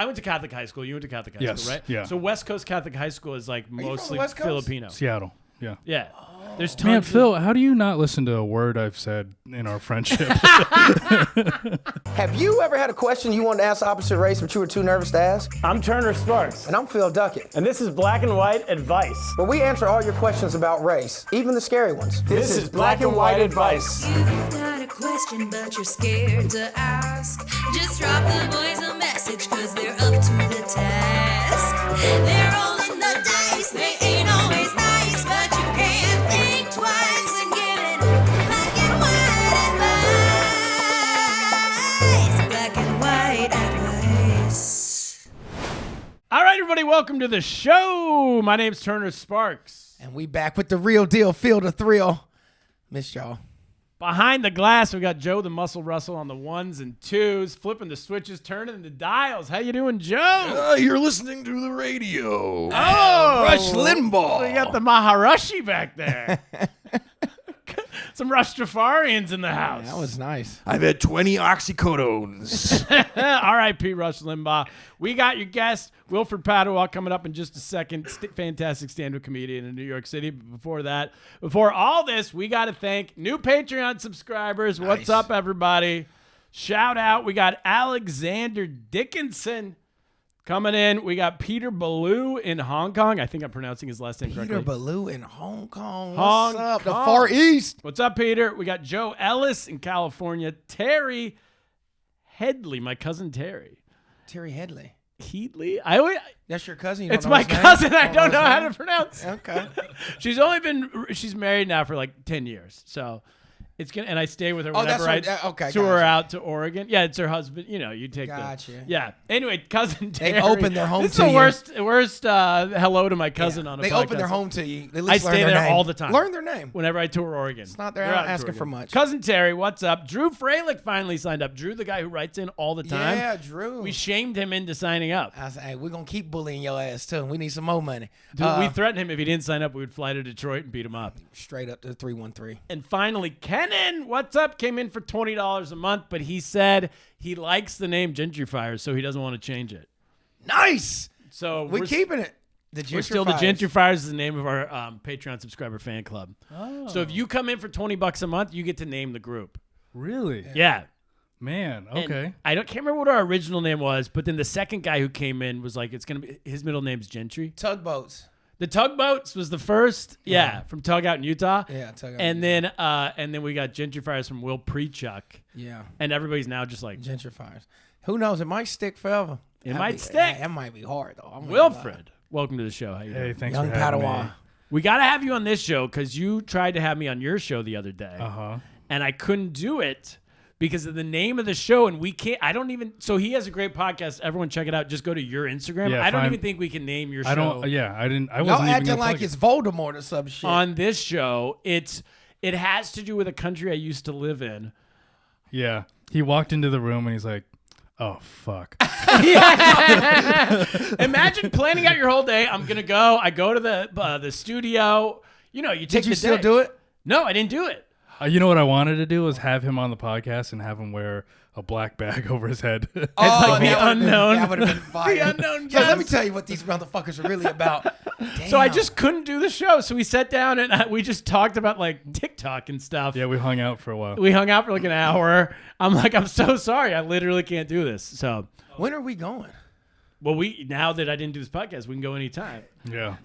I went to Catholic high school. You went to Catholic high school, right? Yeah. So West Coast Catholic high school is like mostly Filipino. Seattle. Yeah. Yeah. There's tons Man, of- Phil, how do you not listen to a word I've said in our friendship? Have you ever had a question you wanted to ask the opposite race but you were too nervous to ask? I'm Turner Sparks, And I'm Phil Duckett. and this is Black and White Advice. Where we answer all your questions about race, even the scary ones. This is Black and White Advice. You've got a question, but you're scared to ask. Just drop the boys a message, cause they're up to the task. They're rolling the dice, they ain't always nice, but you can't think twice when giving black and white advice. Black and white advice. All right, everybody, welcome to the show. My name's Turner Sparks. And we back with the real deal, Feel the Thrill. Miss y'all. Behind the glass, we got Joe the Muscle Russell on the ones and twos, flipping the switches, turning the dials. How you doing, Joe? You're listening to the radio. Oh, Rush Limbaugh. We got the Maharishi back there. Some Rastafarians in the house. That was nice. I've had 20 oxycodones. R.I.P. Rush Limbaugh. We got your guest, Wilfred Padua, coming up in just a second. Fantastic stand-up comedian in New York City. But before all this, we got to thank new Patreon subscribers. Nice. What's up, everybody? Shout out. We got Alexander Dickinson coming in. We got Peter Ballou in Hong Kong. I think I'm pronouncing his last name correctly. Peter Ballou in Hong Kong. Hong What's up? The Kong. Far East. What's up, Peter? We got Joe Ellis in California. Terry Headley, my cousin Terry. Terry Headley. Headley? That's your cousin? You don't It's know my his name? cousin. I don't his know how name? to pronounce. Okay. She's married now for like 10 years. So it's gonna, and I stay with her Oh, that's whenever I her- okay, tour gotcha. out to Oregon. Yeah, it's her husband. You know, you take Gotcha. Yeah. Anyway, cousin Terry. opened their home This is to the you. worst hello to my cousin on a They podcast. open their home to you. They at I least learn stay their there name. all the time. Learn their name. Whenever I tour Oregon. It's not- they're not asking for much. Cousin Terry, what's up? Drew Freilich finally signed up. Drew, the guy who writes in all the time. Yeah, Drew. We shamed him into signing up. I said, hey, we're going to keep bullying your ass, too. We need some more money. Dude, we threatened him if he didn't sign up, we would fly to Detroit and beat him up. Straight up to 313. And finally, Kenan, what's up? Came in for $20 a month, but he said he likes the name Gentrifiers, so he doesn't want to change it. Nice. So We're keeping it. The we're still the Gentrifiers. Gentrifiers is the name of our Patreon subscriber fan club. Oh. So if you come in for $20 a month, you get to name the group. Really? Yeah. Man, And okay. can't remember what our original name was, but then the second guy who came in was like, it's gonna be his middle name's Gentry. Tugboats. The Tugboats was the first, from Tug out in Utah. Yeah, Tug out and in then we got Gentrifiers from Will Prechuck. Yeah. And everybody's now just like Gentrifiers. Who knows? It might stick forever. It might stick. That might be hard, though. I'm not Wilfred. Welcome to the show. How you Hey, doing? thanks Young for having Padawan. me. We got to have you on this show because you tried to have me on your show the other day. Uh-huh. And I couldn't do it because of the name of the show. And we can't, so he has a great podcast. Everyone check it out. Just go to your Instagram. Yeah, I don't fine. even think we can name your show. I don't. Yeah, I didn't. I Y'all wasn't even acting gonna like plug it's it. Voldemort or some shit. On this show, it has to do with a country I used to live in. Yeah, he walked into the room and he's like, "Oh fuck." Imagine planning out your whole day. I'm gonna go. I go to the studio. You know, you take. Did you the still day. do it? No, I didn't do it. You know what I wanted to do was have him on the podcast and have him wear a black bag over his head. like the that would've unknown- That would have been fire. the unknown So let me guest. tell you what these motherfuckers are really about. So I Damn. just couldn't do the show. So we sat down and we just talked about like TikTok and stuff. Yeah, we hung out for a while. We hung out for like an hour. I'm like, I'm so sorry. I literally can't do this. So, When are we going? well, now that I didn't do this podcast, we can go anytime. Yeah,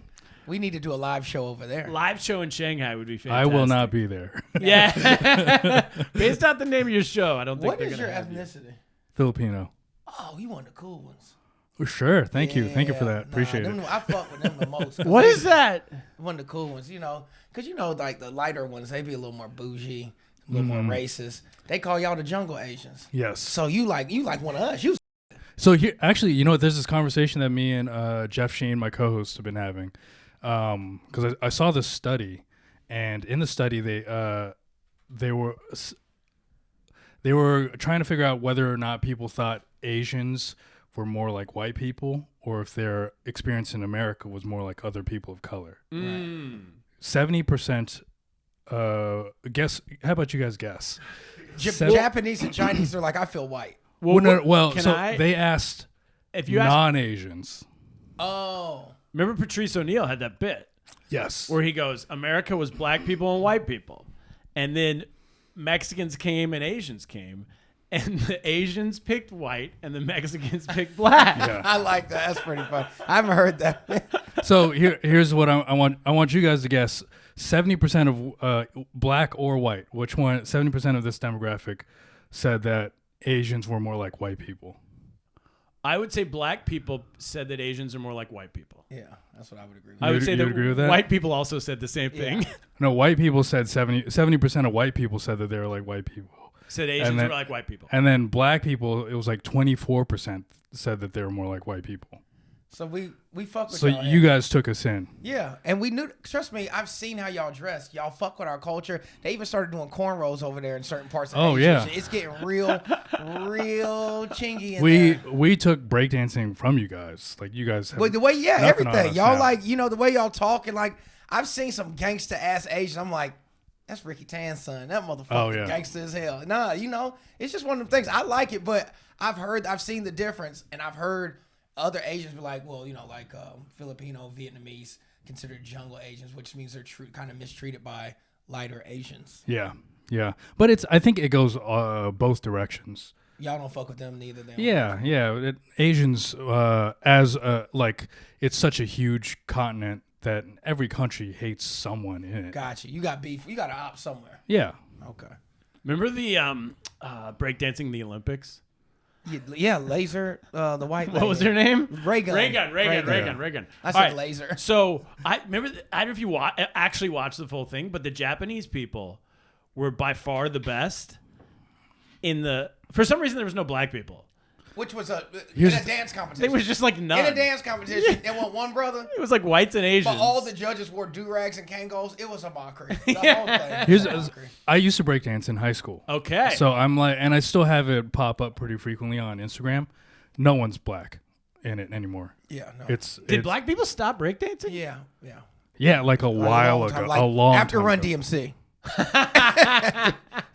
We need to do a live show over there. Live show in Shanghai would be I fantastic. will not be there. Yeah. Based on the name of your show, I don't think What they're is gonna your have you. ethnicity? Filipino. Oh, you one of the cool ones. Oh, sure. Thank you. Thank you for Yeah, that. Appreciate them- it. I fuck with them the most. 'cause What they- is that? One of the cool ones, because like the lighter ones, they be a little more bougie, a little more racist. They call y'all the jungle Asians. Yes. So you like one of us. You So here, actually, you know what? There's this conversation that me and Jeff Sheen, my co-host, have been having, because I saw this study, and in the study they were trying to figure out whether or not people thought Asians were more like white people, or if their experience in America was more like other people of color. 70%. Guess. How about you guys guess? Japanese and Chinese are like, I feel white. Well, Well, can so I? they asked if you ask, non-Asians. Oh. remember Patrice O'Neal had that bit Yes. where he goes, America was black people and white people. And then Mexicans came and Asians came. And the Asians picked white and the Mexicans picked black. Yeah. I like that. That's pretty fun. I haven't heard that. So here's what I want. I want you guys to guess 70% of black or white. Which one? 70% of this demographic said that Asians were more like white people. I would say black people said that Asians are more like white people. Yeah, that's what I would agree with. I would say you that, agree with that? white people also said the same thing. No, white people said 70% of white people said that they were like white people. Said Asians And then- were like white people. And then black people, it was like 24% said that they were more like white people. So we fuck with So y'all. you guys took us in. Yeah, and we knew. Trust me, I've seen how y'all dress. Y'all fuck with our culture. They even started doing cornrows over there in certain parts of Asia. yeah. It's getting real chingy in We there. took breakdancing from you guys. Like you guys have But the way, nothing on everything. us Y'all now. like, the way y'all talk and like, I've seen some gangsta ass Asian. I'm like, that's Ricky Tan's son. That motherfucker Oh, yeah. gangsta as hell. Nah, it's just one of them things. I like it, but I've seen the difference, and I've heard other Asians be like, well, like Filipino, Vietnamese considered jungle Asians, which means they're kind of mistreated by lighter Asians. Yeah. But I think it goes both directions. Y'all don't fuck with them neither. Yeah. Asians, as like, it's such a huge continent that every country hates someone in it. Gotcha. You got beef. You got to opt somewhere. Yeah. Okay. Remember the breakdancing in the Olympics? Yeah, Laser, the white lady. What was her name? Reagan. Reagan. I All said right, Laser. So I remember. I don't know if you actually watched the full thing, but the Japanese people were by far the best. For some reason, there was no black people. Which was in Here's a the- dance competition. It was just like none. in a dance competition. There was one brother, It was like whites and Asians. but all the judges wore do-rags and Kangos. It was a mockery. The whole thing was a mockery. I used to break dance in high school. Okay. So I'm like, and I still have it pop up pretty frequently on Instagram. No one's black in it anymore. Yeah, no. Did black people stop breakdancing? Yeah. like a while long ago, time. Like, a long after time Run ago. DMC.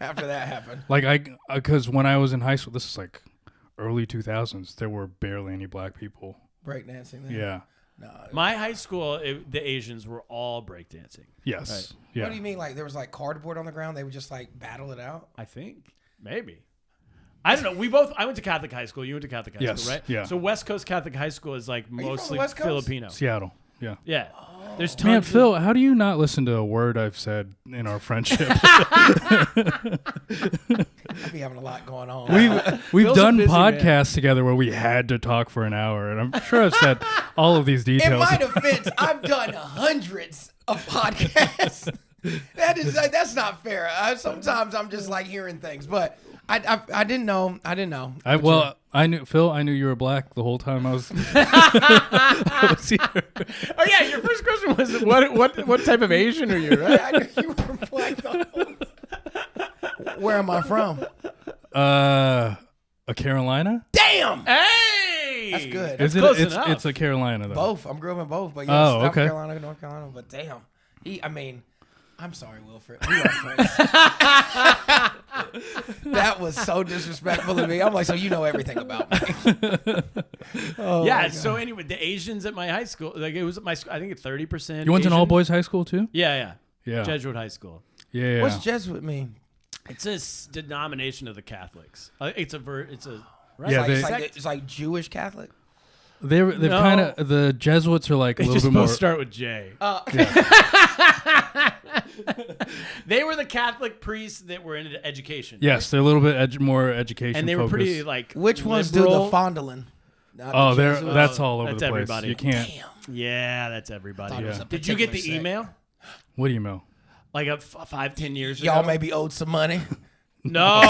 After that happened. Like because when I was in high school, this is like early 2000s, there were barely any black people. Breakdancing. Yeah. No. My high school, the Asians were all breakdancing. Yes. Right. Yeah. What do you mean? Like there was like cardboard on the ground? They would just like battle it out? I think maybe. I don't know. I went to Catholic high school. You went to Catholic high Yes, school, right? yeah. So West Coast Catholic high school is like from the mostly West Coast? Filipino. Seattle. Yeah. Yeah. There's tons Man, of- Phil, how do you not listen to a word I've said in our friendship? I be having a lot going on. We've Phil's a done busy man. podcasts together where we had to talk for an hour, and I'm sure I've said all of these In details. my defense, I've done hundreds of podcasts. That's not fair. Sometimes I'm just like hearing things, but I didn't know. I knew Phil. I knew you were black the whole time I was, I was here. Oh yeah, your first question was what type of Asian are you, right? I knew you were black the whole time. Where am I from? A Carolina? Damn. Hey, That's good. Is it? close It's enough. it's a Carolina though. Both. I'm grew up in both, but yes, Oh, South okay. Carolina, North Carolina. But damn, I'm sorry, Wilfred. We are friends. That was so disrespectful of me. I'm like, so you know everything about me. Oh, yeah. my So anyway, the Asians at my high school, like it was my, I think it's 30%. You went to an Asian. all boys high school too? Yeah. Yeah. Jesuit high school. Yeah. What's Jesuit mean? It's a denomination of the Catholics. It's a right? Yeah, It's like Jewish Catholic. They've No. kind of the Jesuits are like a It's little just bit more. supposed to start with J. They were the Catholic priests that were into education. Yes, they're a little bit more education. And they were pretty focused. like Which ones do liberal. the fondling? Not Oh, the they're Jesuits. that's all over That's the place. everybody. You can't. Yeah, that's everybody. Thought it was a Did you get the particular sect. email? What email? Like 5-10 years Y'all ago? maybe owed some money. No,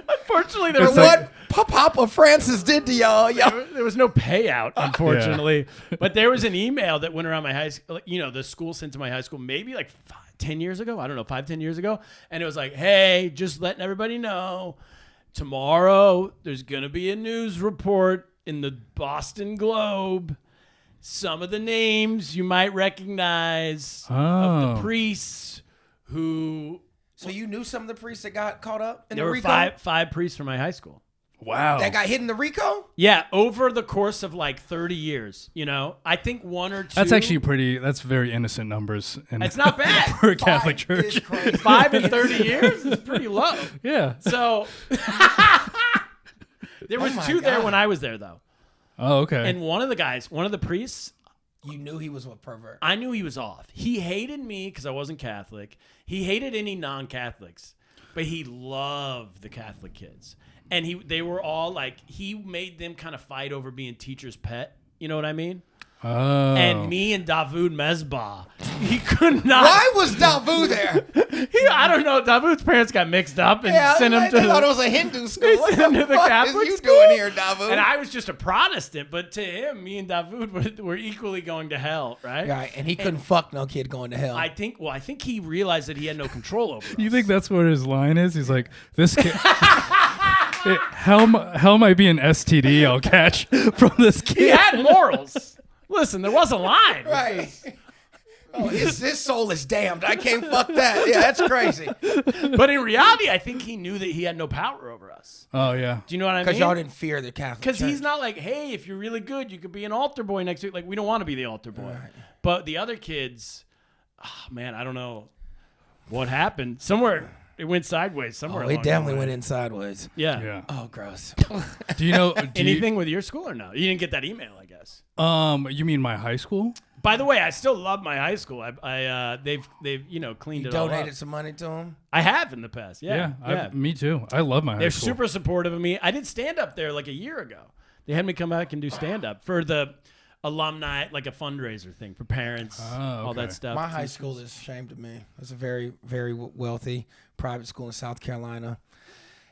unfortunately, there For was what Papa Francis did to y'all. there was no payout, unfortunately. But there was an email that went around my high school. The school sent to my high school maybe like 10 years ago. I don't know, 5-10 years ago. And it was like, hey, just letting everybody know, tomorrow there's going to be a news report in the Boston Globe. Some of the names you might recognize of the priests who... So you knew some of the priests that got caught up in There the were recall? five priests from my high school. Wow. That got hit in the Rico? Yeah, over the course of like 30 years, you know, I think 1 or 2. That's actually that's very innocent numbers. And It's not bad. for a Catholic 5 is church. crazy. 5 in 30 years is pretty low. Yeah. So there was my 2 there God. when I was there, though. Oh, okay. And one of the priests, You knew he was a pervert. I knew he was off. He hated me because I wasn't Catholic. He hated any non-Catholics, but he loved the Catholic kids. And they were all like, he made them kind of fight over being teacher's pet. You know what I mean? Oh. And me and Davoud Mesbah, he could not. Why was Davu there? I don't know. Davoud's parents got mixed up and sent him to they thought it was a Hindu school. What sent him the to the fuck Catholic is you school? doing here, Davu? And I was just a Protestant, but to him, me and Davoud were equally going to hell, right? Right, and he couldn't fuck no kid going to hell. I think he realized that he had no control over us. You think that's what his line is? He's like, this kid. Hell might be an STD I'll catch from this kid. He had morals. Listen, there was a line. right. Oh, his soul is damned. I can't fuck that. Yeah, that's crazy. But in reality, I think he knew that he had no power over us. Oh, yeah. Do you know what I mean? Because y'all didn't fear the Catholic Because Church. he's not like, hey, if you're really good, you could be an altar boy next week. Like, we don't want to be the altar boy. Right. But the other kids, man, I don't know what happened. Somewhere it went sideways. Somewhere Oh, it along definitely the way. went in sideways. Yeah. Yeah. Oh, gross. Do you know Anything with your school or no? You didn't get that email, I guess. You mean my high school? By the way, I still love my high school. They've cleaned You it all donated up. some money to him? I have in the past. Yeah. Me too. I love my high They're school. super supportive of me. I did stand up there like a year ago. They had me come back and do stand up for the alumni, like a fundraiser thing for parents, all that stuff. My high school is a shame to me. It's a very, very wealthy private school in South Carolina.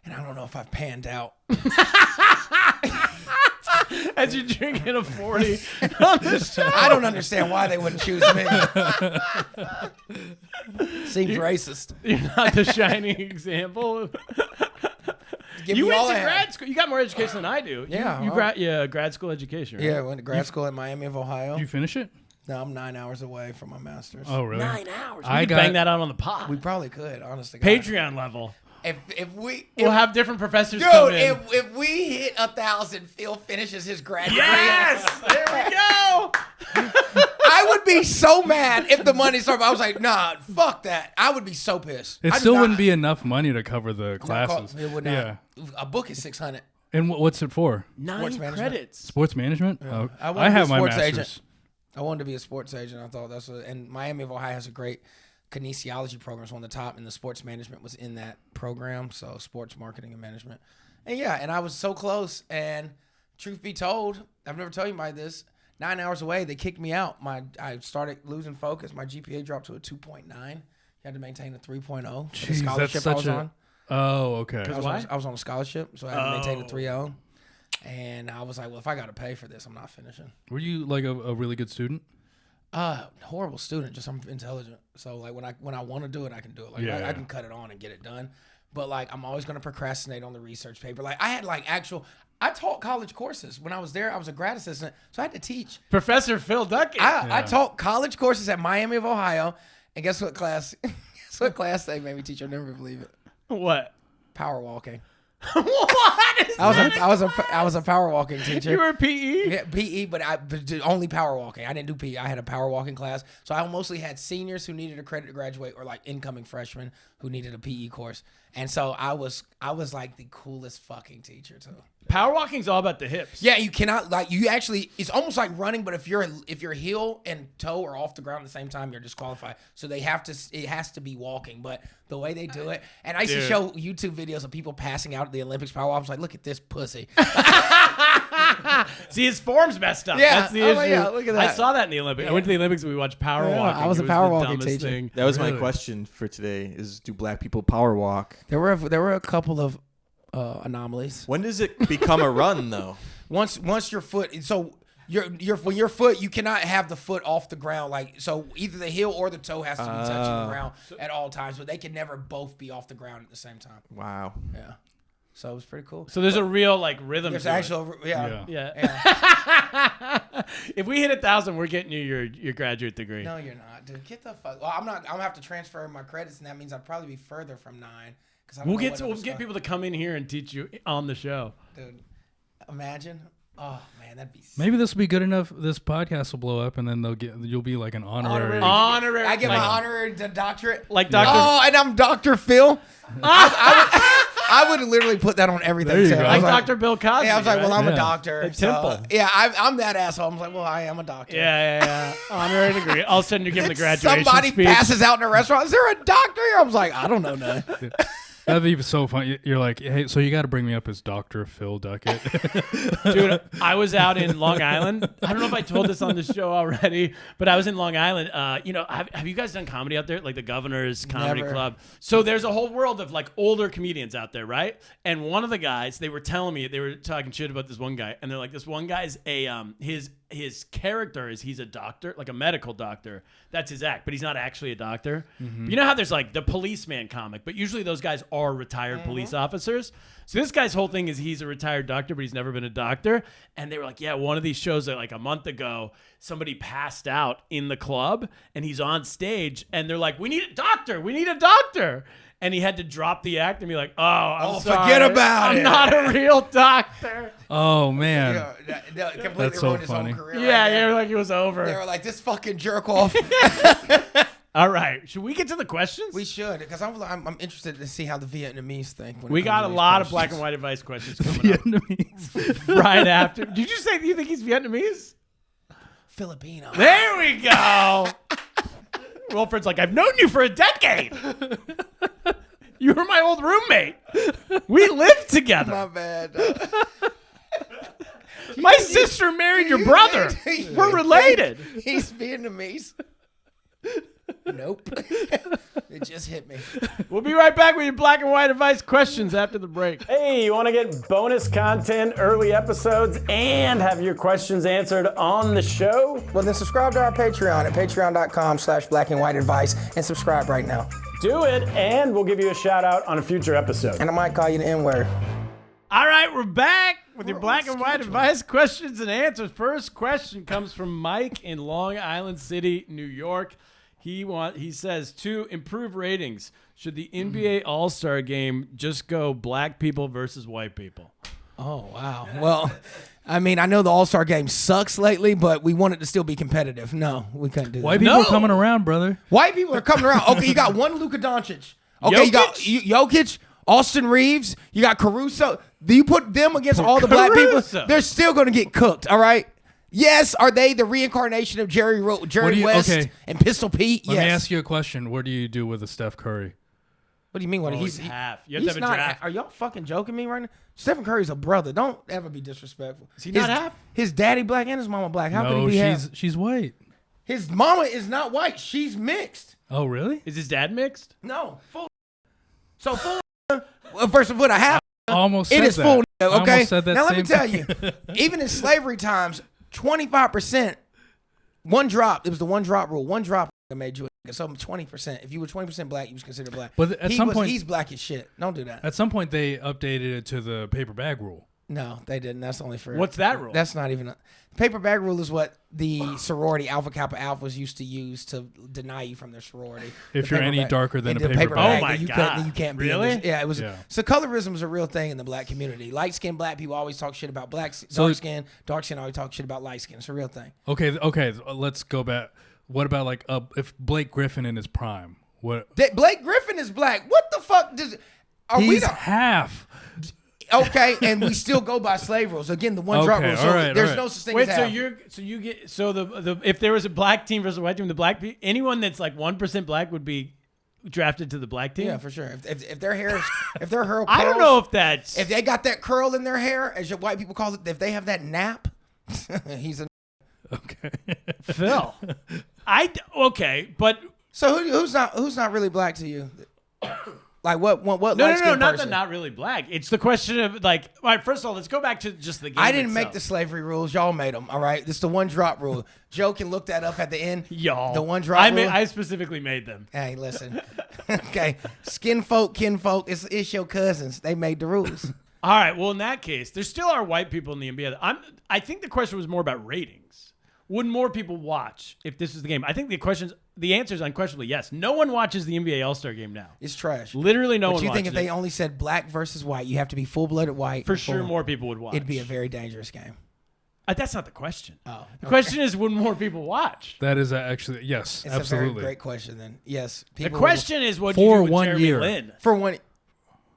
And I don't know if I've panned out. As you're drinking a 40 on the show. I don't understand why they wouldn't choose me. Seems racist. You're not the shining example. Give You me went all to I had. grad school. You got more education than I do. Yeah, You well- grad school education. Right? Yeah, I went to grad school in Miami of Ohio. Did you finish it? Now I'm 9 hours away from my master's. Oh, really? 9 hours. I We could got- bang that out on the pod. We probably could, honestly. Patreon level. We'll have different professors come in. if we hit 1,000, Phil finishes his grad degree. Yes! There we go! I would be so mad if the money started. I was like, nah, fuck that. I would be so pissed. It I do still not- wouldn't be enough money to cover the classes. It would not. Yeah. A book is $600. And what's it for? 9 management. credits. Sports management? Oh, I wanted I to be have a my sports master's. agent. I wanted to be a sports agent. I thought and Miami of Ohio has a great kinesiology program. It's one of the top, and the sports management was in that program. So sports marketing and management. And yeah, and I was so close. And truth be told, I've never told you about this. 9 hours away, they kicked me out. I started losing focus. My GPA dropped to a 2.9. You had to maintain a 3.0 for the Jeez, scholarship that's I such was on. Oh, okay. I was on a scholarship, so I had to maintain a 3.0. And I was like, well, if I got to pay for this, I'm not finishing. Were you like a really good student? Horrible student, just I'm intelligent. So like when I want to do it, I can do it. Like Yeah, I yeah. can cut it on and get it done. But like I'm always gonna procrastinate on the research paper. Like I taught college courses when I was there. I was a grad assistant, so I had to teach. Professor Phil Duckett. I taught college courses at Miami of Ohio, and guess what class? Guess what class they made me teach? You'll never believe it. What? Power walking. What is I was a power walking teacher. You were PE? Yeah, PE, but only power walking. I didn't do PE. I had a power walking class. So I mostly had seniors who needed a credit to graduate or like incoming freshmen who needed a PE course. And so I was like the coolest fucking teacher too. Power walking's all about the hips. Yeah, you cannot it's almost like running, but if your heel and toe are off the ground at the same time, you're disqualified. So it has to be walking. But the way they do it, and I used to show YouTube videos of people passing out at the Olympics power walk. I was like, look at this pussy. See, his form's messed up. Yeah. That's the Oh issue. my God, look at that. I saw that in the Olympics. I went to the Olympics and we watched power Yeah, walking. I was a It power the walking dumbest teacher. thing. That was my Really? question for today: is do black people power walk? There were a couple of anomalies. When does it become a run, though? Once your foot, so your foot, you cannot have the foot off the ground. Like, so either the heel or the toe has to be touching the ground at all times, but they can never both be off the ground at the same time. Wow. Yeah. So it was pretty cool. So there's a real like rhythm There's to it. actual, yeah. Yeah. If we hit 1,000, we're getting you your graduate degree. No, you're not, dude. Get the fuck. Well, I'm not. I'm gonna have to transfer my credits, and that means I'd probably be further from 9 'Cause I don't know what We'll I'm get people to come in here and teach you on the show. Dude, imagine. Oh man, that'd be. Maybe this will be good enough. This podcast will blow up, and then you'll be like an honorary. Honorary. I get like, my honorary doctorate. Like Dr. Oh, and I'm Dr. Phil. I would literally put that on everything. There you too. go. I was Like Dr. Bill Cosby. Yeah, I was like, well, right? I'm a Yeah. doctor. At So, Temple. yeah, I'm that asshole. I'm like, well, I am a doctor. Yeah. Honorary degree. All of a sudden, you're giving the graduation Somebody speech. passes out in a restaurant. Is there a doctor here? I was like, I don't know nothing. That'd be so funny. You're like, hey, so you got to bring me up as Dr. Phil Duckett. Dude, I was out in Long Island. I don't know if I told this on the show already, but I was in Long Island. Have you guys done comedy out there? Like the Governor's Comedy Never. Club. So there's a whole world of like older comedians out there, right? And one of the guys, they were telling me, they were talking shit about this one guy, and they're like, this one guy's his character is he's a doctor, like a medical doctor. That's his act, but he's not actually a doctor. Mm-hmm. You know how there's like the policeman comic, but usually those guys are retired police officers. So this guy's whole thing is he's a retired doctor, but he's never been a doctor. And they were like, yeah, one of these shows that like a month ago, somebody passed out in the club and he's on stage and they're like, we need a doctor. And he had to drop the act and be like, I'm sorry. forget about I'm it." not a real doctor. Oh man. That completely That's so ruined his funny. whole career. Yeah, right there. yeah, like it was They over. were like, this fucking jerk off. All right. Should we get to the questions? We should, because I'm interested to see how the Vietnamese think. when it We comes got to a these lot of questions. black and white advice questions coming up Vietnamese. right after. Did you say you think he's Vietnamese? Filipino. There we go. Wilfred's like, I've known you for a decade. You were my old roommate. We lived together. My bad. My sister married your brother. We're related. He's Vietnamese. Nope. It just hit me. We'll be right back with your black and white advice questions after the break. Hey, you want to get bonus content, early episodes, and have your questions answered on the show? Well, then subscribe to our Patreon at patreon.com/blackandwhiteadvice and subscribe right now. Do it, and we'll give you a shout out on a future episode. And I might call you the N-word. All right, we're back with your black and white advice questions and answers. First question comes from Mike in Long Island City, New York. He says, to improve ratings, should the NBA All-Star game just go black people versus white people? Oh, wow. Well, I mean, I know the All-Star game sucks lately, but we want it to still be competitive. No, we couldn't do that. White people are coming around, brother. White people are coming around. Okay, you got one Luka Doncic. Okay, you got Jokic, Austin Reeves. You got Caruso. Do you put them against all the black people? Caruso. They're still going to get cooked, all right? Yes, are they the reincarnation of Jerry West okay. and Pistol Pete? Let Yes. me ask you a question. What do you do with a Steph Curry? What do you mean? What He's half. You have to he's have a not. draft. Are y'all fucking joking me right now? Stephen Curry's a brother. Don't ever be disrespectful. Is he not half? His daddy black and his mama black. How could No, he be half? she's white. His mama is not white. She's mixed. Oh, really? Is his dad mixed? No, full. So full versus what I have. Almost It said is that. full. I Okay. almost said that Now let me same tell thing. you, even in slavery times, 25%, one drop. It was the one drop rule. One drop made you a nigga. So 20%. If you were 20% black, you was considered black. But at some point- he's black as shit. Don't do that. At some point, they updated it to the paper bag rule. No, they didn't. That's only for. What's that rule? That's not even. Paper bag rule is what the sorority Alpha Kappa Alphas used to use to deny you from their sorority. If The you're paper any bag. darker than And a the paper bag. Oh my you God. you can't be in Really? this. Yeah, it was. Yeah. So colorism is a real thing in the black community. Light skinned black people always talk shit about dark skin always talk shit about light skin. It's a real thing. Okay. Let's go back. What about like if Blake Griffin in his prime? What? Blake Griffin is black. What the fuck does? Are we He's the, half. okay? And we still go by slave rules. Again, the one drop Okay, rule. So all right, there's all right. no such thing Wait, as so half. you get the if there was a black team versus a white team, the black anyone that's like 1% black would be drafted to the black team. Yeah, for sure. If their hair, if their hair, I don't curls- know if that's If they got that curl in their hair, as your white people call it, if they have that nap, he's a. Okay. Phil. Okay, but So who's not really black to you? Like what no, light-skinned not person? not really black. It's the question of like, all right. First of all, let's go back to just the game. I didn't make itself. the slavery rules. Y'all made them. All right, this is the one drop rule. Joe can look that up at the end. Y'all. The one drop rule. I specifically made them. Hey, listen. Okay, skin folk, kin folk. It's your cousins. They made the rules. All right. Well, in that case, there still are white people in the NBA. I think the question was more about ratings. would more people watch if this was the game? I think the answer is unquestionably yes. No one watches the NBA All-Star game now. It's trash. Literally no one But you watches think if they only said black versus white, you have to be full-blooded white. For sure more people would watch. It'd be a very dangerous game. That's not the question. Oh, the question is, would more people watch? That is actually yes, It's absolutely. a very great question. Then yes, The people question is, what For you do with 1 Jeremy year. Lin? for one.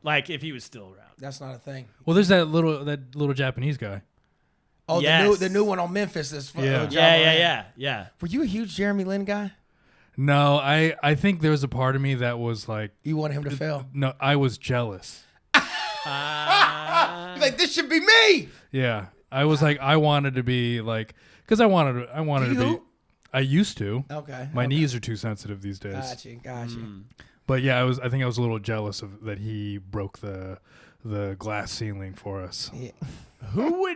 Like if he was still around. That's not a thing. Well, there's that little Japanese guy. Oh, Yes. the new one on Memphis is Yeah. Yeah. Were you a huge Jeremy Lin guy? No, I think there was a part of me that was like, You want him to fail? no, I was jealous. You're like, this should be me. Yeah, I was like, I wanted to be like, because I wanted Do to be. you? I used to. Okay. My knees are too sensitive these days. Got you. But yeah, I think I was a little jealous of that he broke the glass ceiling for us. Yeah. Who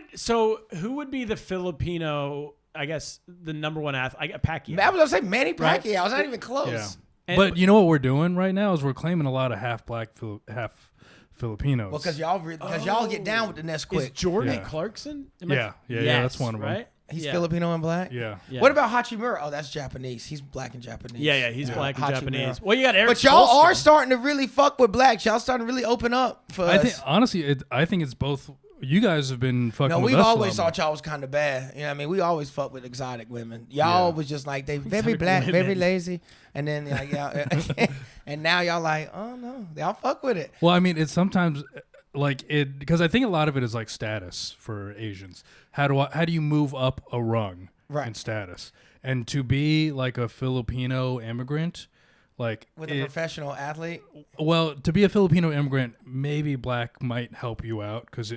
would be the Filipino? I guess the number one athlete. Pacquiao. I was gonna say Manny Pacquiao. Right? I was not even close. Yeah. And- But you know what we're doing right now is we're claiming a lot of half black, half Filipinos. Well, because y'all get down with the Is nest quick. Jordan Yeah. Clarkson? Yeah, that's one of them. Right? He's Yeah. Filipino and black. Yeah. Yeah. What about Hachimura? Oh, that's Japanese. He's black and Japanese. Yeah, he's black and Hachimura. Japanese. Well, you got Eric. But y'all Spoelstra. are starting to really fuck with blacks. Y'all starting to really open up for I us. think honestly, I think it's both. You guys have been fucking. No, with we've us always a lot thought y'all was kind of bad. You know what I mean? We always fuck with exotic women. Y'all was just like, they very Exotic black, very women. lazy. And then like, y'all, and now y'all like, oh no, y'all fuck with it. Well, I mean, it's sometimes like it because I think a lot of it is like status for Asians. How do you move up a rung Right. in status? And to be like a Filipino immigrant, like With a professional athlete. well, to be a Filipino immigrant, maybe black might help you out because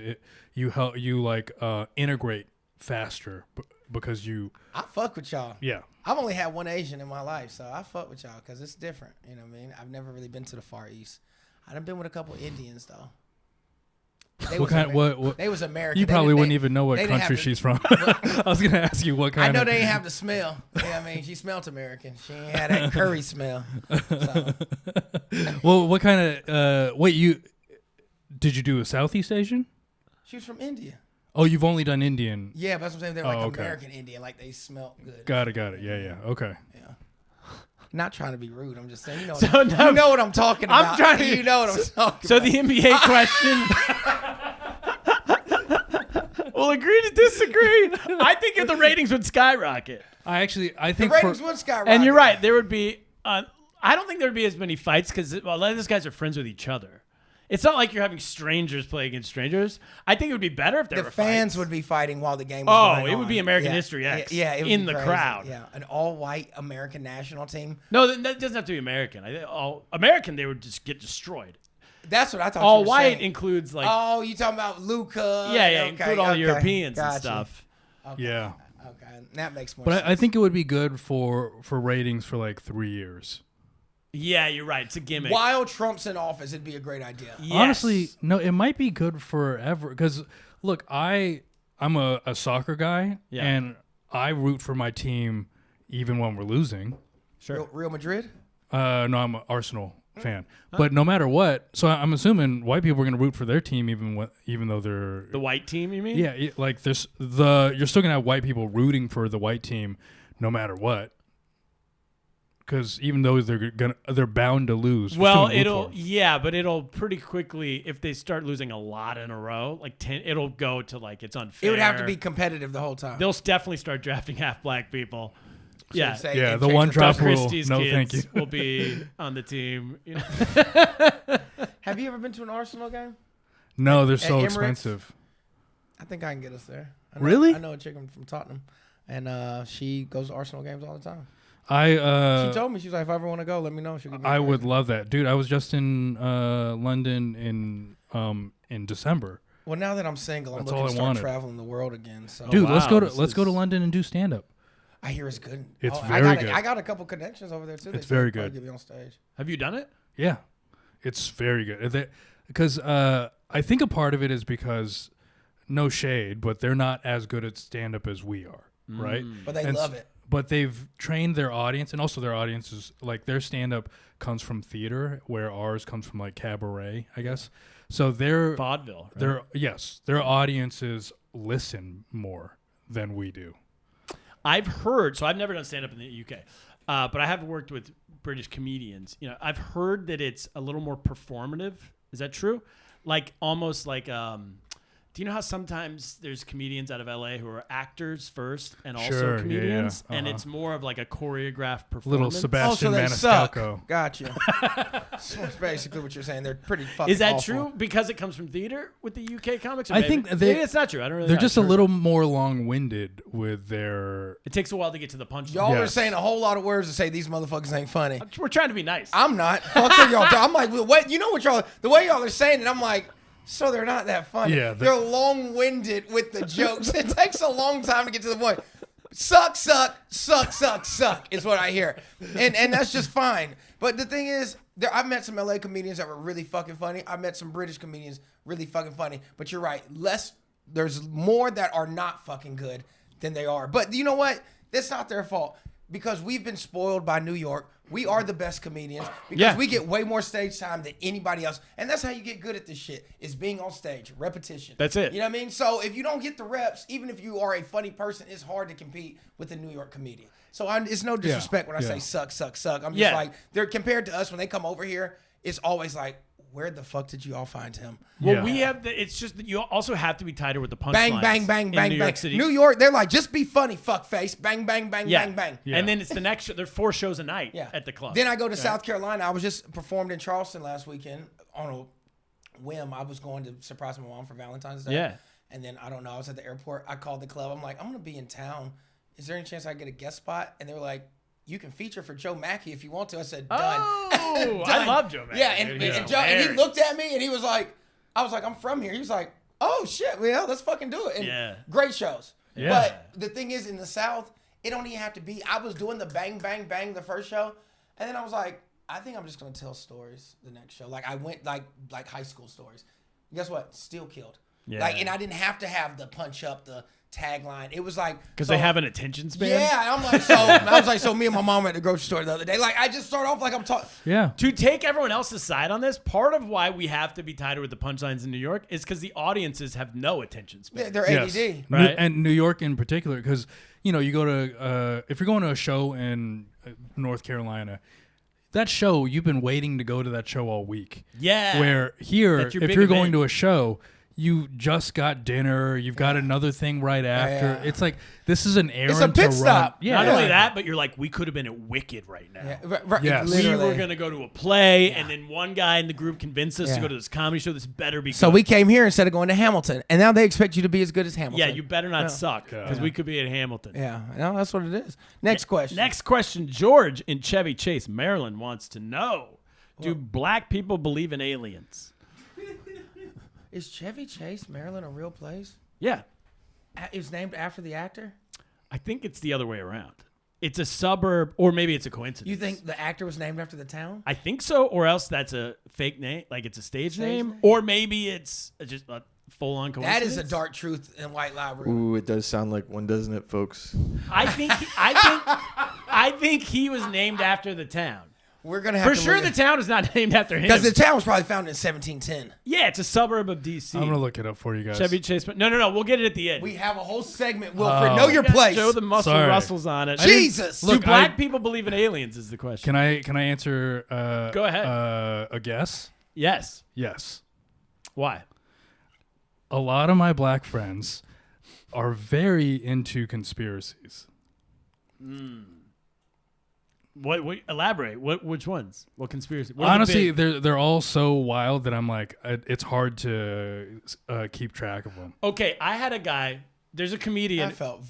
you like integrate faster because you I fuck with y'all. yeah. I've only had one Asian in my life, so I fuck with y'all because it's different. You know what I mean? I've never really been to the Far East. I done been with a couple Indians though. They What was kind? Amer- What? They was American. You They probably didn't- wouldn't they- even know what they didn't country have to- she's from. I was gonna ask you what kind. I know they ain't have the smell. You know what I mean? She smelled American. She ain't had that curry smell. So, Well, what kind of? Wait, did you do a Southeast Asian? she was from India. Oh, you've only done Indian. Yeah, but that's what I'm saying. They're like okay. American Indian. Like they smell good. Got it. Yeah. Okay. Yeah. Not trying to be rude. I'm just saying, you know, So now- you know what I'm talking about. I'm trying to- You know what I'm talking So about. the NBA question. We'll agree to disagree. I think the ratings would skyrocket. I the think ratings would skyrocket. And you're right. There would be. I don't think there would be as many fights because a lot of these guys are friends with each other. It's not like you're having strangers play against strangers. I think it would be better if there The were fans fights. would be fighting while the game was going on. It would be American Yeah. History X Yeah, it would in be the crazy. crowd. Yeah, an all-white American national team. No, that doesn't have to be American. I think all American, they would just get destroyed. That's what I thought. All you were white saying. includes like Oh, you talking about Luca? yeah, Okay, include all the okay. Europeans and Gotcha. stuff. Yeah. Okay, that makes more But sense. I think it would be good for ratings for like 3 years. Yeah, you're right. It's a gimmick. While Trump's in office, it'd be a great idea. Yes. Honestly, no, it might be good forever. Because look, I'm a soccer guy, Yeah. and I root for my team even when we're losing. Sure. Real Madrid. No, I'm an Arsenal fan. But no matter what, so I'm assuming white people are going to root for their team even though they're The white team, you mean? yeah, like you're still going to have white people rooting for the white team no matter what. Because even though they're bound to lose. we're Well, still gonna root for 'em. but it'll pretty quickly if they start losing a lot in a row, like 10, it'll go to like it's unfair. It would have to be competitive the whole time. They'll definitely start drafting half black people. Yeah. Say Yeah, and the change one drop Doug rule. Christie's No, kids thank you. will be on the team. You know? Have you ever been to an Arsenal game? No, they're At so Emirates? expensive. I think I can get us there. I know, Really? I know a chick from Tottenham, and she goes to Arsenal games all the time. I She told me, she's like, if I ever want to go, let me know. She'll give me I a would ride. love that, dude. I was just in London in December. Well, now that I'm single, I'm That's looking all to I start wanted. traveling the world again. So Dude, wow, let's go this to is- London and do stand up. I hear it's good. It's I very got good. I got a couple connections over there too. They It's said very they'll probably good. Get me on stage. Have you done it? Yeah, it's very good. Because I think a part of it is because no shade, but they're not as good at stand up as we are, right? But they And love it. But they've trained their audience, and also their audience is like their stand up comes from theater, where ours comes from like cabaret, I guess. So Vaudeville. Right? their audiences listen more than we do. I've heard, so I've never done stand-up in the UK, but I have worked with British comedians. You know, I've heard that it's a little more performative. Is that true? Like almost like, do you know how sometimes there's comedians out of LA who are actors first and also comedians, and it's more of like a choreographed performance? Little Sebastian they suck. Maniscalco. Gotcha. So that's basically what you're saying. They're pretty fucking Is that awful. true because it comes from theater with the UK comics? Or I maybe- think maybe it's not true. I don't really. They're know. just a I've heard little that. more long-winded with their. It takes a while to get to the punch. Y'all are Yes. saying a whole lot of words to say these motherfuckers ain't funny. We're trying to be nice. I'm not. Fuck what y'all do. I'm like, well, what? You know what y'all? The way y'all are saying it, I'm like, so they're not that funny. Yeah, they're long-winded with the jokes. It takes a long time to get to the point. Suck is what I hear, and that's just fine. But the thing is, I've met some LA comedians that were really fucking funny. I've met some British comedians really fucking funny. But you're right. There's more that are not fucking good than they are. But you know what? That's not their fault because we've been spoiled by New York. We are the best comedians because we get way more stage time than anybody else. And that's how you get good at this shit, is being on stage, repetition. That's it. You know what I mean? So if you don't get the reps, even if you are a funny person, it's hard to compete with a New York comedian. So it's no disrespect when I say suck. I'm just like, they're compared to us when they come over here, it's always like, where the fuck did you all find him? Well, we have it's just that you also have to be tighter with the punchlines. Bang, bang, in New York City. New York, they're like, just be funny, fuck face. Bang, bang, bang, bang, bang. And then it's the next show. There are 4 shows a night at the club. Then I go to South Carolina. I was just performed in Charleston last weekend on a whim. I was going to surprise my mom for Valentine's Day. Yeah. And then, I don't know, I was at the airport. I called the club. I'm like, I'm going to be in town. Is there any chance I get a guest spot? And they were like, you can feature for Joe Mackey if you want to. I said, done. Oh, Done. I love Joe Mackey. Yeah, and he looked at me and he was like, I was like, I'm from here. He was like, oh shit, well, let's fucking do it. And great shows. Yeah. But the thing is, in the South, it don't even have to be. I was doing the bang, bang, bang the first show, and then I was like, I think I'm just gonna tell stories the next show. Like I went like high school stories. Guess what? Still killed. Yeah. Like, and I didn't have to have the punch up, the tagline. It was like, because they have an attention span. yeah, I'm like, so I was like, so me and my mom were at the grocery store the other day. Like, I just start off like I'm talking. Yeah. To take everyone else's side on this, part of why we have to be tighter with the punchlines in New York is because the audiences have no attention span. They're ADD. Yes. Right. And New York in particular, because you go to if you're going to a show in North Carolina, that show you've been waiting to go to that show all week. Yeah. Where here, That's your if big you're event. going to a show, you just got dinner, you've got another thing right after. Yeah. It's like this is an errand It's a pit to stop. run. Yeah. Not only that, but you're like, we could have been at Wicked right now. Yeah, right, Yes. We literally. were going to go to a play, and then one guy in the group convinced us to Yeah. go to this comedy show. This better be So good. we came here instead of going to Hamilton, and now they expect you to be as good as Hamilton. Yeah, you better not suck, because we could be at Hamilton. Yeah, no, that's what it is. Next question. Next question. George in Chevy Chase, Maryland, wants to know, do black people believe in aliens? Is Chevy Chase, Maryland, a real place? Yeah. It was named after the actor? I think it's the other way around. It's a suburb, or maybe it's a coincidence. You think the actor was named after the town? I think so, or else that's a fake name, like it's a stage name, name? or maybe it's just a full-on That coincidence. is a dark truth in White Library. Ooh, it does sound like one, doesn't it, folks? I think he was named after the town. We're gonna have For to sure, the town is not named after him. because the town was probably founded in 1710. Yeah, it's a suburb of DC. I'm gonna look it up for you guys. Chevy Chase. No. We'll get it at the end. We have a whole segment. Wilfred, know your We got place. Joe the Muscle Sorry. Russell's on it. Jesus. Do Look, black people believe in aliens? Is the question. Can I answer? Go ahead. A guess. Yes. Yes. Why? A lot of my black friends are very into conspiracies. What? Elaborate. Which ones? What conspiracy? What are the Honestly, big- they're all so wild that I'm like, it's hard to keep track of them. okay. I had a guy. There's a comedian. I felt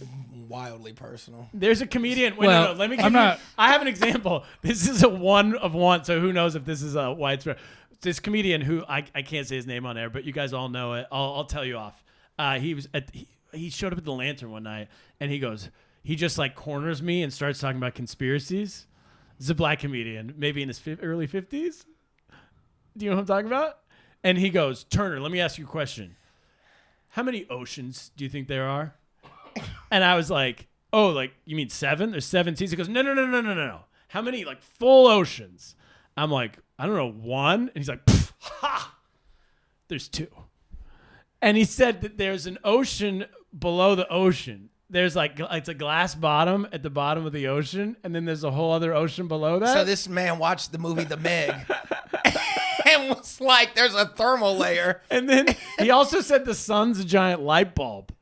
wildly personal. There's a comedian. Wait, Well, no. Let me give I'm you. not- I have an example. This is a one of one, so who knows if this is a widespread. This comedian who I can't say his name on air, but you guys all know it. I'll tell you off. He showed up at the Lantern one night, and he just like corners me and starts talking about conspiracies. This is a black comedian, maybe in his early 50s. Do you know what I'm talking about? And he goes, Turner, let me ask you a question. How many oceans do you think there are? And I was like, oh, like, you mean 7? There's 7 seas? He goes, no. How many, like, full oceans? I'm like, I don't know, 1? And he's like, ha! There's 2. And he said that there's an ocean below the ocean. there's like it's a glass bottom at the bottom of the ocean, and then there's a whole other ocean below that. So this man watched the movie The Meg and was like, there's a thermal layer. And then he also said the sun's a giant light bulb.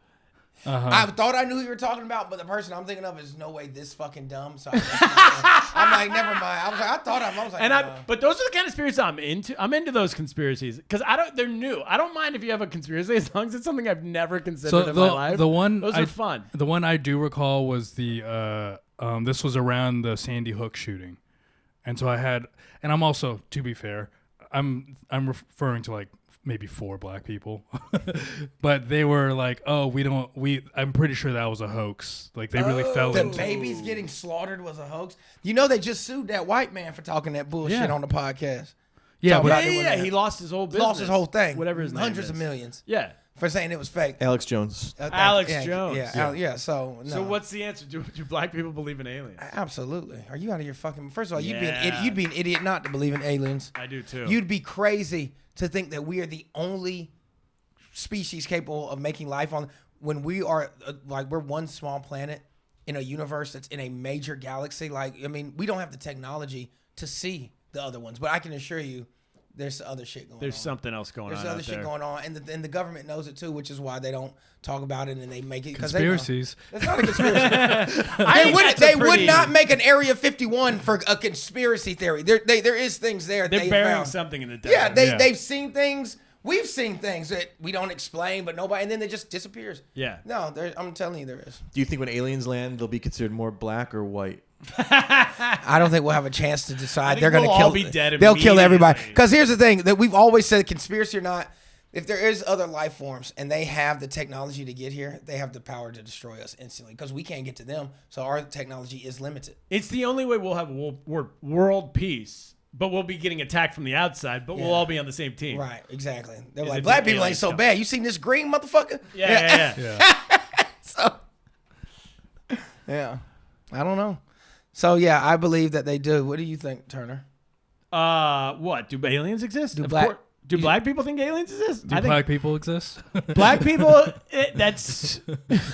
I thought I knew who you were talking about, but the person I'm thinking of is no way this fucking dumb. So I'm like, never mind. I was like, But those are the kind of conspiracies I'm into. I'm into those conspiracies because they're new. I don't mind if you have a conspiracy as long as it's something I've never considered in my life. Those are fun. The one I do recall was the this was around the Sandy Hook shooting, and so I'm also, to be fair, I'm referring to like maybe 4 black people, but they were like, oh, I'm pretty sure that was a hoax. Like they really fell the into babies getting slaughtered was a hoax. You know, they just sued that white man for talking that bullshit on the podcast. Yeah, but He lost his whole business. Lost his whole thing. Whatever his name Hundreds is. of millions. Yeah. For saying it was fake. Alex Jones. Alex Jones. Yeah. So what's the answer? Do black people believe in aliens? Absolutely. Are you out of your fucking... First of all, Yeah. you'd be an idiot not to believe in aliens. I do too. You'd be crazy to think that we are the only species capable of making life on... When we are... we're one small planet in a universe that's in a major galaxy. We don't have the technology to see the other ones. But I can assure you, there's other shit going on. There's something else going on. There's other shit going on, and the government knows it too, which is why they don't talk about it and they make it because conspiracies. It's not a conspiracy. They would not make an Area 51 for a conspiracy theory. There is things there. They're burying something in the desert. Yeah, they've seen things. We've seen things that we don't explain, but nobody, and then it just disappears. Yeah. No, I'm telling you, there is. Do you think when aliens land, they'll be considered more black or white? I don't think we'll have a chance to decide. They're we'll going to kill. all be dead They'll kill everybody. immediately. Because here's the thing that we've always said: conspiracy or not, if there is other life forms and they have the technology to get here, they have the power to destroy us instantly. Because we can't get to them, so our technology is limited. It's the only way we'll have world peace, but we'll be getting attacked from the outside, but we'll all be on the same team. Right? Exactly. They're Is like, if black the people ain't aliens so come. bad. You seen this green motherfucker? Yeah. So, yeah, I don't know. So yeah, I believe that they do. What do you think, Turner? What? Do aliens exist? Do black people think aliens exist? Do black people exist? Black people, that's it's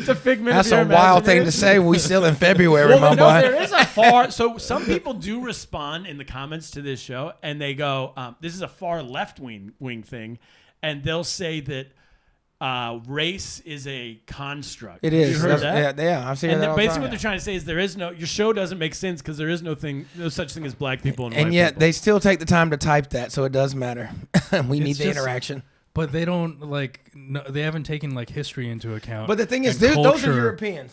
a figment That's of your a wild thing to imagination. say. We still in February, my no, boy. there is a far. So some people do respond in the comments to this show, and they go, "This is a far left wing thing," and they'll say that race is a construct. It is. You heard that? Yeah, I've seen And that. all the basically, time. what they're trying to say is your show doesn't make sense because there is no such thing as black people and white And yet people. they still take the time to type that, so it does matter. We need It's the just- interaction. But they don't they haven't taken history into account. But the thing is, and those are culture. Europeans.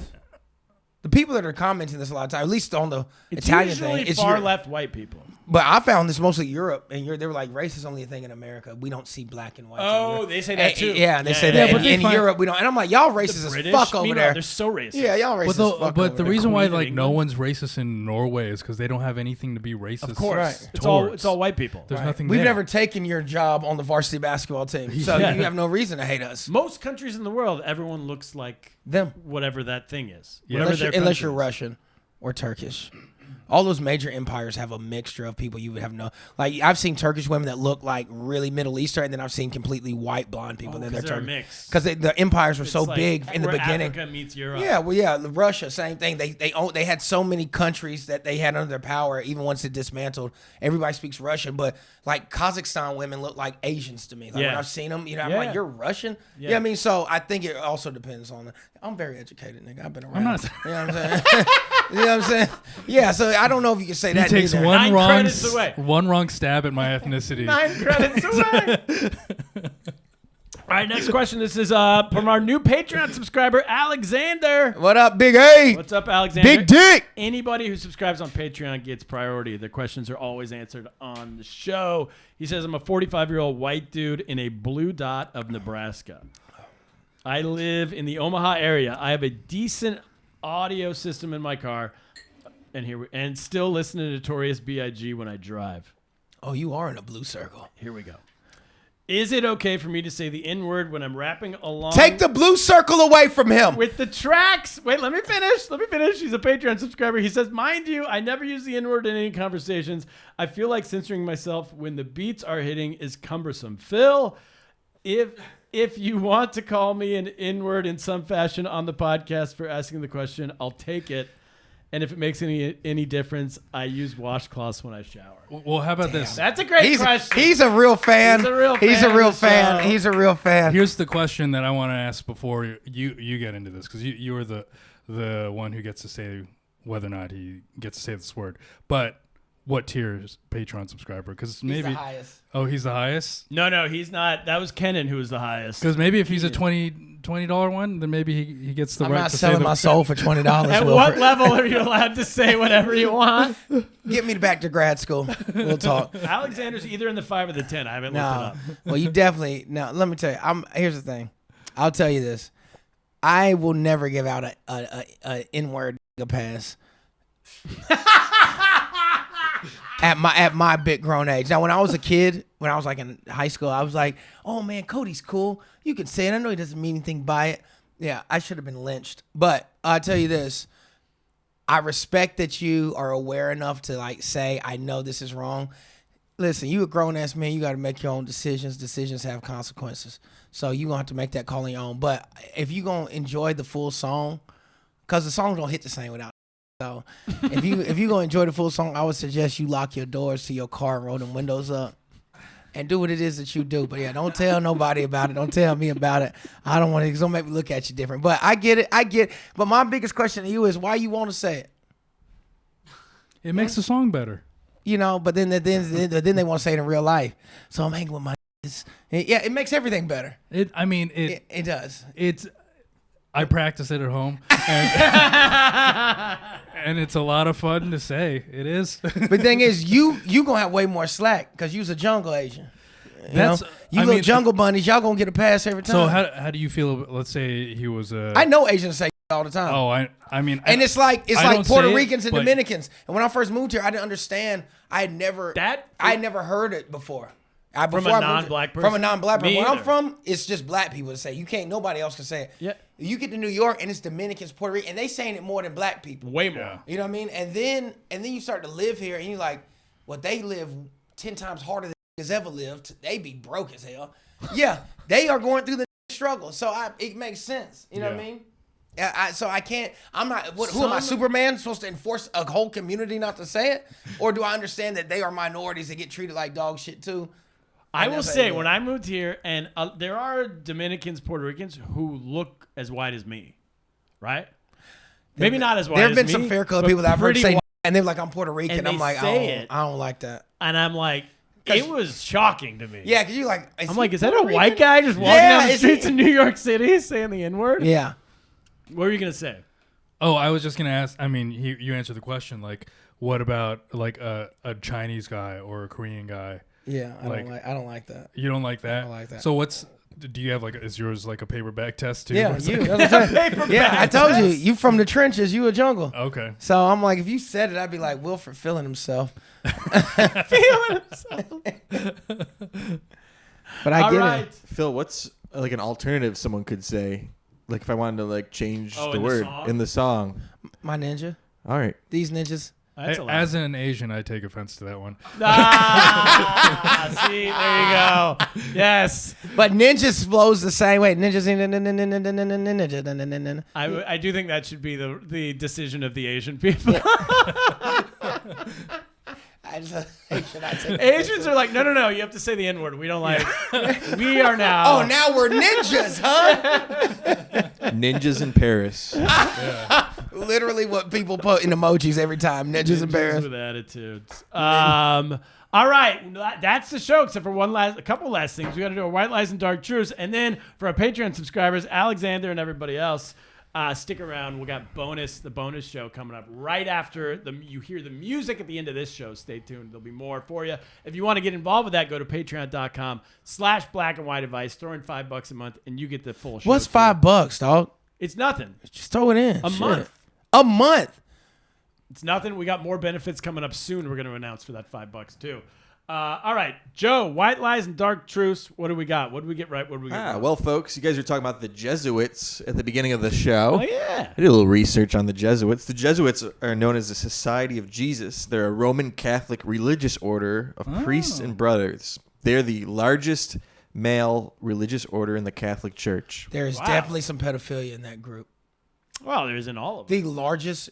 The people that are commenting this a lot of time, at least on the it's Italian usually thing, it's far Europe. left white people. But I found this mostly Europe, and they were like, race is only a thing in America. We don't see black and white. Oh, they say that too. Yeah, they say Yeah, that. yeah, but they in find- Europe, we don't. And I'm like, y'all racist as British, fuck over meanwhile, there. they're so racist. Yeah, y'all racist as fuck But over the there. reason why Queen of no England. one's racist in Norway is because they don't have anything to be racist. Of course, Right. it's towards. all white people. There's nothing. We've there. never taken your job on the varsity basketball team, so Yeah. you have no reason to hate us. Most countries in the world, everyone looks like Them, whatever that thing is. Yeah. Whatever unless their you're country is. Russian or Turkish. All those major empires have a mixture of people you would have no. Like I've seen Turkish women that look like really Middle Eastern, and then I've seen completely white blonde people. Oh, that 'cause they're Turkish. mixed. Because the empires were so It's like big in the where beginning. Africa meets Europe. Yeah, well, yeah, Russia, same thing. They had so many countries that they had under their power. Even once it dismantled, everybody speaks Russian, but like Kazakhstan women look like Asians to me. Like when Yeah. I've seen them, I'm Yeah. like, you're Russian. Yeah. Yeah, I mean, so I think it also depends on. I'm very educated, nigga. I've been around. not- You know what I'm saying? You know what I'm saying? Yeah. So I don't know if you can say He that. takes neither. Nine credits away. one wrong stab at my ethnicity. 9 credits away. All right, next question. This is from our new Patreon subscriber, Alexander. What up, Big A? What's up, Alexander? Big Dick. Anybody who subscribes on Patreon gets priority. Their questions are always answered on the show. He says, I'm a 45-year-old white dude in a blue dot of Nebraska. I live in the Omaha area. I have a decent audio system in my car, and still listen to Notorious BIG when I drive. Oh, you are in a blue circle. Here we go. Is it okay for me to say the N-word when I'm rapping along? Take the blue circle away from him. With the tracks. Wait, let me finish. He's a Patreon subscriber. He says, mind you, I never use the N-word in any conversations. I feel like censoring myself when the beats are hitting is cumbersome. Phil, if If you want to call me an N-word in some fashion on the podcast for asking the question, I'll take it. And if it makes any difference, I use washcloths when I shower. Well, how about this? That's a great question. He's a real fan. He's a real He's fan a real of the fan. show. He's a real fan. Here's the question that I want to ask before you get into this, because you are the one who gets to say whether or not he gets to say this word. But what tier is Patreon subscriber? Because maybe He's the highest. Oh, he's the highest. No, he's not. That was Kenan who was the highest. Because maybe if he's a $20 one, then maybe he gets the I'm right not to selling say my soul for $20. At what level are you allowed to say whatever you want? Get me back to grad school. We'll talk. Alexander's either in the 5 or the 10. I haven't looked it No. up. Well, you definitely. No, let me tell you. Here's the thing. I'll tell you this. I will never give out a N-word pass. At my big grown age. Now, when I was a kid, when I was like in high school, I was like, "Oh man, Cody's cool. You can say it. I know he doesn't mean anything by it." Yeah, I should have been lynched. But I'll tell you this: I respect that you are aware enough to like say, "I know this is wrong." Listen, you a grown ass man. You got to make your own decisions. Decisions have consequences, so you gonna have to make that call on your own. But if you gonna enjoy the full song, because the song don't hit the same without. So if you gonna enjoy the full song, I would suggest you lock your doors to your car and roll them windows up and do what it is that you do. But yeah, don't tell nobody about it. Don't tell me about it. I don't want to. It's gonna make me look at you different. But I get it. But my biggest question to you is why you want to say it. It makes the song better. You know, but then they want to say it in real life. So I'm hanging with my. Yeah, it makes everything better. It does. I practice it at home, and it's a lot of fun to say. It is. But the thing is, you gonna have way more slack because you's a jungle Asian. You little jungle bunnies, y'all gonna get a pass every time. So how do you feel about, let's say he was a... I know Asians say all the time. Oh, I mean... And it's like don't Puerto say it, Ricans and but- Dominicans. And when I first moved here, I didn't understand. I had never heard it before. From a non-black person? From a non-black person. Me Where I'm either. from, it's just black people that say. You can't. Nobody else can say it. Yeah. You get to New York and it's Dominicans, Puerto Rican, and they saying it more than black people. Way more. Yeah. You know what I mean? And then you start to live here, and you're like, well, they live 10 times harder than niggas ever lived. They be broke as hell. Yeah, they are going through the struggle. So it makes sense. You know what I mean? So I can't. I'm not. Who am I? Superman supposed to enforce a whole community not to say it, or do I understand that they are minorities that get treated like dog shit too? I will say, when I moved here, and there are Dominicans, Puerto Ricans who look as white as me, right? Maybe not as white as me. There have been some fair colored people that I've heard pretty say, white. and they're like, I'm Puerto Rican. And I'm they like, say I don't like that. And I'm like, it was shocking to me. Yeah, because you're like, I'm like, is that a white guy just walking down the streets of New York City saying the N-word? Yeah. What were you going to say? Oh, I was just going to ask, I mean, you answered the question, like, what about, like, a Chinese guy or a Korean guy? Yeah, I don't like that. You don't like that? I don't like that. So do you have, like, is yours, like, a paper bag test, too? Yeah, Or you. something? That's what I'm saying. Yeah, I told you. You from the trenches. You a jungle. Okay. So I'm like, if you said it, I'd be like, Wilfred feeling himself. Feeling himself. But I All get right. it. Phil, what's like an alternative someone could say? Like if I wanted to like change Oh, the in the word song? in the song. My ninja. All right. These ninjas. That's a lot. As an Asian, I take offense to that one. See, there you go. Yes. But ninjas flows the same way. Ninjas. I do think that should be the decision of the Asian people. Asians are like, no, you have to say the N-word. We don't like we are now. Oh, now we're ninjas, huh? Ninjas in Paris. Literally what people put in emojis every time. Ninjas in Paris. with attitudes. All right, that's the show. Except for a couple last things. We got to do a white lies and dark truths, and then for our Patreon subscribers, Alexander and everybody else, stick around. We got the bonus show coming up right after you hear the music at the end of this show. Stay tuned. There'll be more for you. If you want to get involved with that, go to patreon.com/blackandwhiteadvice. Throw in $5 a month, and you get the full show. What's too. $5, dog? It's nothing. Just throw it in. A month. A month. It's nothing. We got more benefits coming up soon. We're going to announce for that $5 too. All right, Joe, white lies and dark truths. What do we got? What did we get right? What did we get wrong? Well, folks, you guys were talking about the Jesuits at the beginning of the show. Oh, yeah. I did a little research on the Jesuits. The Jesuits are known as the Society of Jesus. They're a Roman Catholic religious order of priests and brothers. They're the largest male religious order in the Catholic Church. There is definitely some pedophilia in that group. Well, there isn't all of them. The largest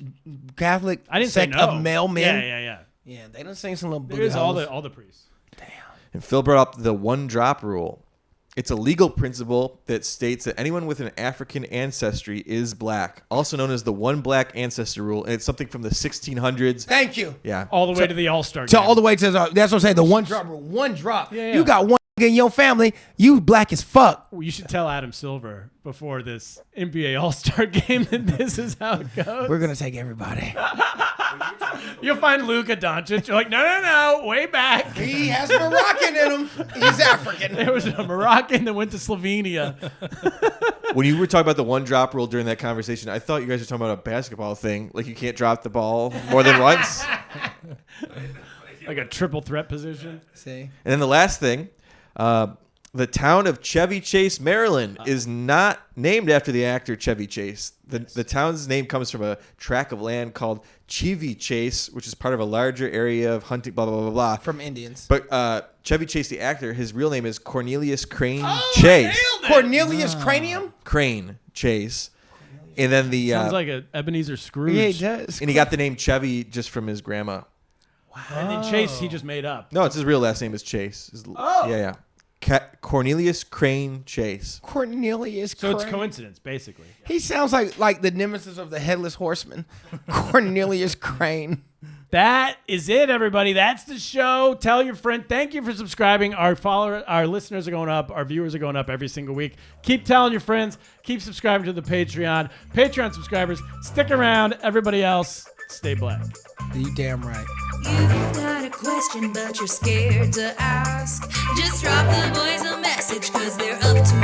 Catholic I didn't say sect no. of male men. Yeah. Yeah, they done seen some little booty There is all holes. the priests. And Phil brought up the one drop rule. It's a legal principle that states that anyone with an African ancestry is black, also known as the one black ancestor rule. And it's something from the 1600s. Thank you. Yeah. All the way to the All-Star To game. all the way to that's what I'm saying. The one drop rule. One drop. Yeah. You got one in your family. You black as fuck. You should tell Adam Silver before this NBA All-Star game that this is how it goes. We're gonna take everybody. You'll find Luka Doncic. You're like, no, way back. He has Moroccan in him. He's African. There was a Moroccan that went to Slovenia. When you were talking about the one drop rule during that conversation, I thought you guys were talking about a basketball thing. Like you can't drop the ball more than once. Like a triple threat position. See. And then the last thing, the town of Chevy Chase, Maryland, is not named after the actor Chevy Chase. The town's name comes from a tract of land called Chevy Chase, which is part of a larger area of hunting, blah, blah, blah, blah. From Indians. But Chevy Chase, the actor, his real name is Cornelius Crane Chase. Cornelius Cranium? Crane Chase. And then the... Sounds like a Ebenezer Scrooge. Yeah, he does. and he got the name Chevy just from his grandma. And then Chase, he just made up. No, it's his real last name is Chase. Yeah. Cornelius Crane Chase. Cornelius So it's Crane. coincidence, basically. He sounds like the nemesis of the Headless Horseman. Cornelius Crane. That is it, everybody. That's the show. Tell your friend. Thank you for subscribing. Our listeners are going up. Our viewers are going up every single week. Keep telling your friends. Keep subscribing to the Patreon. Patreon subscribers, stick around. Everybody else, stay black. You damn right. You've got a question, but you're scared to ask. Just drop the boys a message, 'cause they're up to